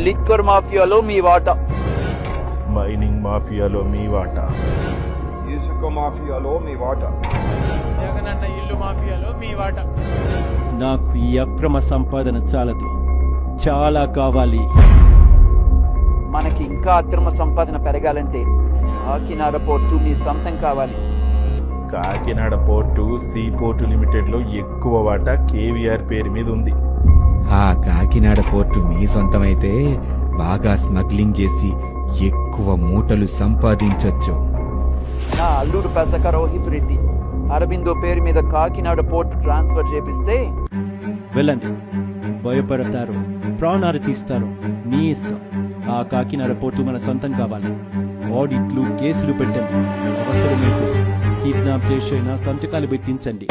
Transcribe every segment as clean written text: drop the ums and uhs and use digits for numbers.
Liquor మాఫియాలో మీ వాటా, mining మాఫియాలో మీ వాటా, ఇసుక మాఫియాలో మీ వాటా, జగనన్న ఇల్లు మాఫియాలో మీ వాటా. నాకు ఈ అక్రమ సంపాదన చాలదు, చాలా కావాలి. మనకి ఇంకా అక్రమ సంపాదన పెరగాలంటే కాకినాడ పోర్టు మీ సొంతం కావాలి. Kakinada port see port limited లో ఎక్కువ వాటా కేవీఆర్ పేరు మీద ఉంది. ఆ కాకినాడ పోర్టు మీ సొంతమైతే బాగా స్మగ్లింగ్ చేసి ఎక్కువ మూటలు సంపాదించొచ్చు. నా అల్లుడు పెసక రోహిత్ రెడ్డి అరబిందో పేరు మీద కాకినాడ పోర్టు ట్రాన్స్ఫర్ చేపిస్తే వెళ్ళండి, భయపడతారు, ప్రాణాలు తీస్తారు, మీ ఇష్టం. ఆ కాకినాడ పోర్టు మన సొంతం కావాలి. ఆడిట్లు, కేసులు పెట్టండి, అవసరమైతే కిడ్నాప్ చేసైనా సంతకాలు పెట్టించండి.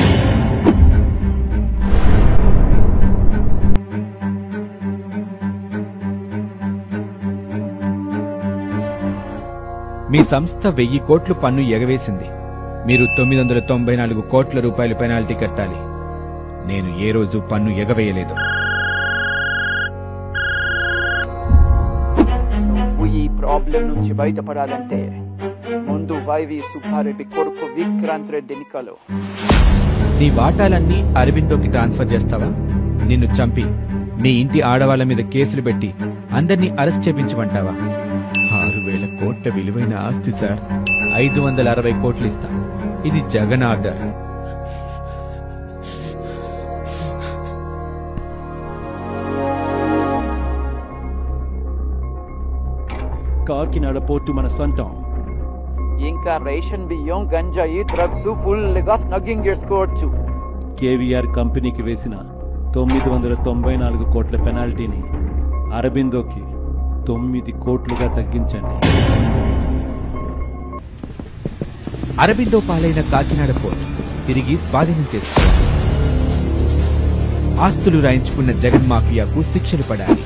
మీ సంస్థ 1000 కోట్లు పన్ను ఎగవేసింది. మీరు 994 కోట్ల రూపాయలు పెనాల్టీ కట్టాలి. నేను ఏ రోజు పన్ను ఎగవేయలేదు. నువ్వు ఈ ప్రాబ్లం నుంచి బయటపడాలంటే ముందు వైవి సుబ్బారెడ్డి కొడుకు విక్రాంత్ రెడ్డిని కలు. నీ వాటాలన్నీ అరబిందోకి ట్రాన్స్ఫర్ చేస్తావా? నిన్ను చంపి మీ ఇంటి ఆడవాళ్ల మీద కేసులు పెట్టి అందర్నీ అరెస్ట్ చేపించమంటావా? 6000 కోట్ల విలువైన ఆస్తి సార్. 560 కోట్లు ఇస్తా. ఇది జగన్ ఆర్డర్. కాకినాడ పోర్టు మన సొంతం. ఇంకా రేషన్ బియ్యం, గంజాయి, డ్రగ్స్ ఫుల్ గా స్నగ్గింగ్ చేసుకోవచ్చు. కేవీఆర్ కంపెనీకి వేసిన 994 కోట్ల పెనాల్టీని అరబిందోకి 9 కోట్లుగా తగ్గించండి. అరబిందో పాలైన కాకినాడ పోర్ట్ తిరిగి స్వాధీనం చేస్తారు. ఆస్తులు రాయించుకున్న జగన్ మాఫియాకు శిక్షలు పడాలి.